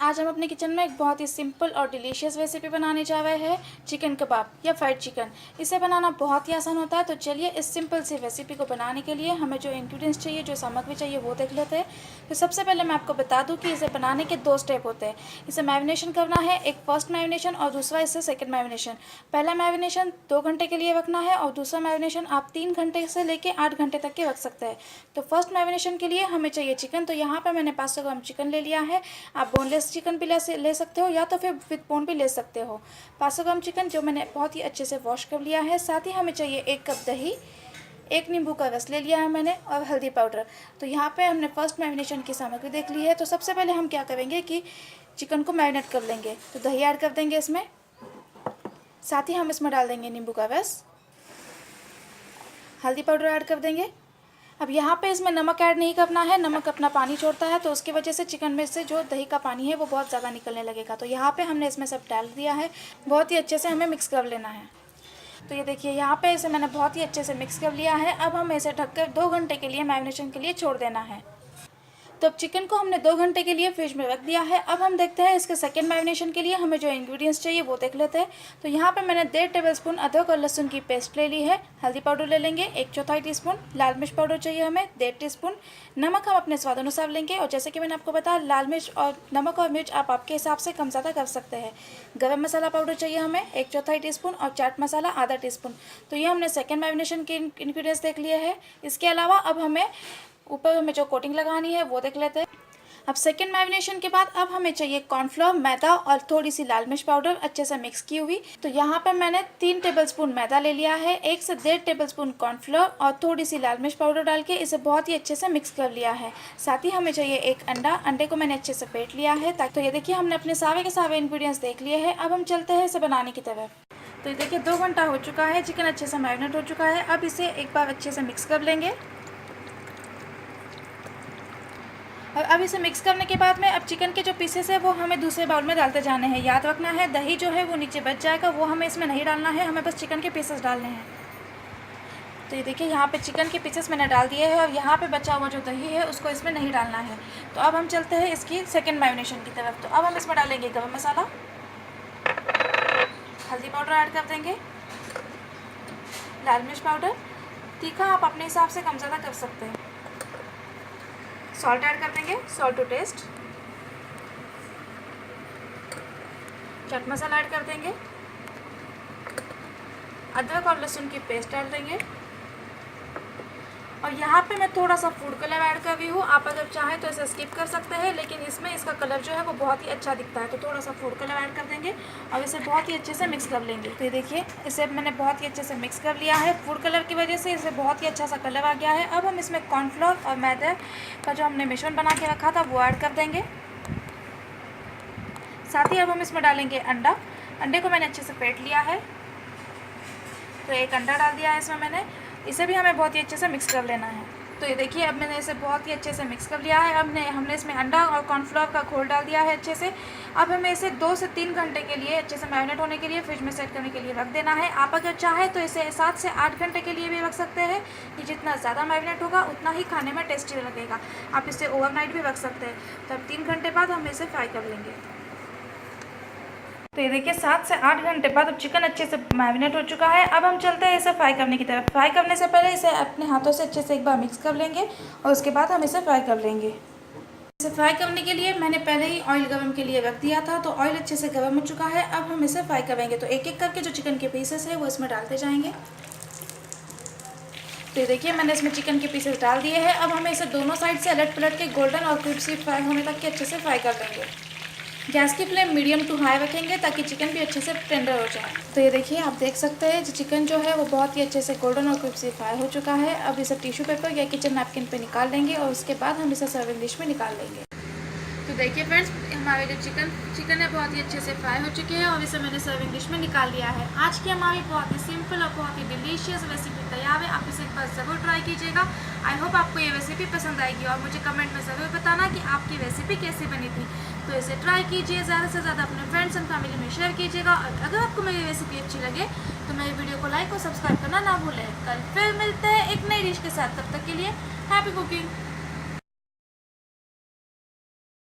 आज हम अपने किचन में एक बहुत ही सिंपल और डिलीशियस रेसिपी बनाने जा रहे हैं, चिकन कबाब या फ्राइड चिकन। इसे बनाना बहुत ही आसान होता है। तो चलिए इस सिंपल सी रेसिपी को बनाने के लिए हमें जो इंग्रेडिएंट्स चाहिए, जो सामग्री चाहिए वो देख लेते हैं। तो सबसे पहले मैं आपको बता दूं कि इसे बनाने के 2 स्टेप होते हैं। इसे मैरिनेशन करना है, एक फर्स्ट मैरिनेशन और दूसरा इसे सेकेंड मैरिनेशन। पहला मैरिनेशन 2 घंटे के लिए रखना है और दूसरा मैरिनेशन आप 3 घंटे से लेकर 8 घंटे तक के रख सकते हैं। तो फर्स्ट मैरिनेशन के लिए हमें चाहिए चिकन। तो यहाँ पर मैंने 500 ग्राम चिकन ले लिया है। आप बोनलेस चिकन भी ले सकते हो या तो फिर विद बोन भी ले सकते हो। 500 ग्राम चिकन जो मैंने बहुत ही अच्छे से वॉश कर लिया है। साथ ही हमें चाहिए 1 कप दही, 1 नींबू का रस ले लिया है मैंने और हल्दी पाउडर। तो यहाँ पे हमने फर्स्ट मैरिनेशन की सामग्री देख ली है। तो सबसे पहले हम क्या करेंगे कि चिकन को मैरिनेट कर लेंगे। तो दही ऐड कर देंगे इसमें, साथ ही हम इसमें डाल देंगे नींबू का रस, हल्दी पाउडर ऐड कर देंगे। अब यहाँ पे इसमें नमक ऐड नहीं करना है, नमक अपना पानी छोड़ता है, तो उसकी वजह से चिकन में से जो दही का पानी है वो बहुत ज़्यादा निकलने लगेगा। तो यहाँ पे हमने इसमें सब डाल दिया है, बहुत ही अच्छे से हमें मिक्स कर लेना है। तो ये देखिए यहाँ पे इसे मैंने बहुत ही अच्छे से मिक्स कर लिया है। अब हमें इसे ढककर 2 घंटे के लिए मैरिनेशन के लिए छोड़ देना है। तो अब चिकन को हमने 2 घंटे के लिए फ्रिज में रख दिया है। अब हम देखते हैं इसके सेकेंड मैरिनेशन के लिए हमें जो इंग्रेडिएंट्स चाहिए वो देख लेते हैं। तो यहाँ पे मैंने 1.5 टेबलस्पून अदरक और लहसुन की पेस्ट ले ली है। हल्दी पाउडर ले लेंगे 1/4 टीस्पून। लाल मिर्च पाउडर चाहिए हमें 1.5 टीस्पून। नमक हम अपने स्वाद अनुसार लेंगे, और जैसे कि मैंने आपको बताया लाल मिर्च और नमक और मिर्च आप आपके हिसाब से कम ज़्यादा कर सकते हैं। गरम मसाला पाउडर चाहिए हमें 1/4 टीस्पून और चाट मसाला आधा टीस्पून। तो ये हमने सेकेंड मैरिनेशन के इंग्रेडिएंट्स देख लिए हैं। इसके अलावा अब हमें ऊपर में जो कोटिंग लगानी है वो देख लेते हैं। अब सेकेंड मैरिनेशन के बाद अब हमें चाहिए कॉर्नफ्लोर, मैदा और थोड़ी सी लाल मिर्च पाउडर अच्छे से मिक्स की हुई। तो यहाँ पे मैंने 3 टेबलस्पून मैदा ले लिया है, 1 से 1.5 टेबलस्पून कॉर्नफ्लोर और थोड़ी सी लाल मिर्च पाउडर डाल के इसे बहुत ही अच्छे से मिक्स कर लिया है। साथ ही हमें चाहिए 1 अंडा। अंडे को मैंने अच्छे से फेंट लिया है। तो ये देखिए हमने अपने सारे के सारे इंग्रेडिएंट्स देख लिए हैं। अब हम चलते हैं इसे बनाने की तरफ। तो ये देखिए 2 घंटा हो चुका है, चिकन अच्छे से मैरिनेट हो चुका है। अब इसे एक बार अच्छे से मिक्स कर लेंगे। और अब इसे मिक्स करने के बाद में अब चिकन के जो पीसेस है वो हमें दूसरे बाउल में डालते जाने हैं। याद रखना है दही जो है वो नीचे बच जाएगा, वो हमें इसमें नहीं डालना है, हमें बस चिकन के पीसेस डालने हैं। तो ये देखिए यहाँ पे चिकन के पीसेस मैंने डाल दिए हैं और यहाँ पे बचा हुआ जो दही है उसको इसमें नहीं डालना है। तो अब हम चलते हैं इसकी सेकेंड मैरिनेशन की तरफ। तो अब हम इसमें डालेंगे गरम मसाला, हल्दी पाउडर ऐड कर देंगे, लाल मिर्च पाउडर, तीखा आप अपने हिसाब से कम ज़्यादा कर सकते हैं, सॉल्ट ऐड कर देंगे, salt to taste, chaat masala add कर देंगे, अदरक और लहसुन की पेस्ट डाल देंगे। और यहाँ पे मैं थोड़ा सा फूड कलर ऐड कर रही हूँ। आप अगर चाहें तो इसे स्किप कर सकते हैं, लेकिन इसमें इसका कलर जो है वो बहुत ही अच्छा दिखता है। तो थोड़ा सा फूड कलर ऐड कर देंगे और इसे बहुत ही अच्छे से मिक्स कर लेंगे। तो ये देखिए इसे मैंने बहुत ही अच्छे से मिक्स कर लिया है। फूड कलर की वजह से इसे बहुत ही अच्छा सा कलर आ गया है। अब हम इसमें कॉर्नफ्लोर और मैदे का जो हमने मिश्रण बना के रखा था वो ऐड कर देंगे। साथ ही अब हम इसमें डालेंगे अंडा। अंडे को मैंने अच्छे से फेंट लिया है, तो 1 अंडा डाल दिया है इसमें मैंने। इसे भी हमें बहुत ही अच्छे से मिक्स कर लेना है। तो ये देखिए अब मैंने इसे बहुत ही अच्छे से मिक्स कर लिया है। अब हमने इसमें अंडा और कॉर्नफ्लोर का घोल डाल दिया है अच्छे से। अब हमें इसे 2 से 3 घंटे के लिए अच्छे से मैरिनेट होने के लिए फ्रिज में सेट करने के लिए रख देना है। आप अगर चाहें तो इसे 7 से 8 घंटे के लिए भी रख सकते हैं। ये जितना ज़्यादा मैरिनेट होगा उतना ही खाने में टेस्टी लगेगा। आप इसे ओवरनाइट भी रख सकते हैं। तब 3 घंटे बाद हम इसे फ्राई कर लेंगे। तो ये देखिए 7 से 8 घंटे बाद अब चिकन अच्छे से मैरिनेट हो चुका है। अब हम चलते हैं इसे फ्राई करने की तरफ। फ्राई करने से पहले इसे अपने हाथों से अच्छे से एक बार मिक्स कर लेंगे और उसके बाद हम इसे फ्राई कर लेंगे। इसे फ्राई करने के लिए मैंने पहले ही ऑयल गरम के लिए रख दिया था, तो ऑयल अच्छे से गर्म हो चुका है। अब हम इसे फ्राई करेंगे। तो एक एक करके जो चिकन के पीसेस है वो इसमें डालते जाएंगे। तो ये देखिए मैंने इसमें चिकन के पीसेस डाल दिए हैं। अब हमें इसे दोनों साइड से अलट पलट के गोल्डन और क्रिस्पी फ्राई होने तक के अच्छे से फ्राई कर लेंगे। गैस की फ्लेम मीडियम टू हाई रखेंगे ताकि चिकन भी अच्छे से टेंडर हो जाए। तो ये देखिए आप देख सकते हैं चिकन जो है वो बहुत ही अच्छे से गोल्डन और क्रिस्पी फ्राई हो चुका है। अब इसे टिश्यू पेपर या किचन नैपकिन पे निकाल लेंगे और उसके बाद हम इसे सर्विंग डिश में निकाल लेंगे। तो देखिए फ्रेंड्स हमारे जो चिकन है बहुत ही अच्छे से फ्राई हो चुके हैं और इसे मैंने सर्विंग डिश में निकाल लिया है। आज की हमारी बहुत ही सिंपल और बहुत ही डिलीशियस रेसिपी तैयार है। आप इसे एक बार ज़रूर ट्राई कीजिएगा। आई होप आपको ये रेसिपी पसंद आएगी और मुझे कमेंट में ज़रूर बताना कि आपकी रेसिपी कैसी बनी थी। तो इसे ट्राई कीजिए, ज़्यादा से ज़्यादा अपने फ्रेंड्स एंड फैमिली में शेयर कीजिएगा। और अगर आपको मेरी रेसिपी अच्छी लगे तो मेरी वीडियो को लाइक और सब्सक्राइब करना ना भूलें। कल फिर मिलते हैं एक नई डिश के साथ। तब तक के लिए हैप्पी कुकिंग।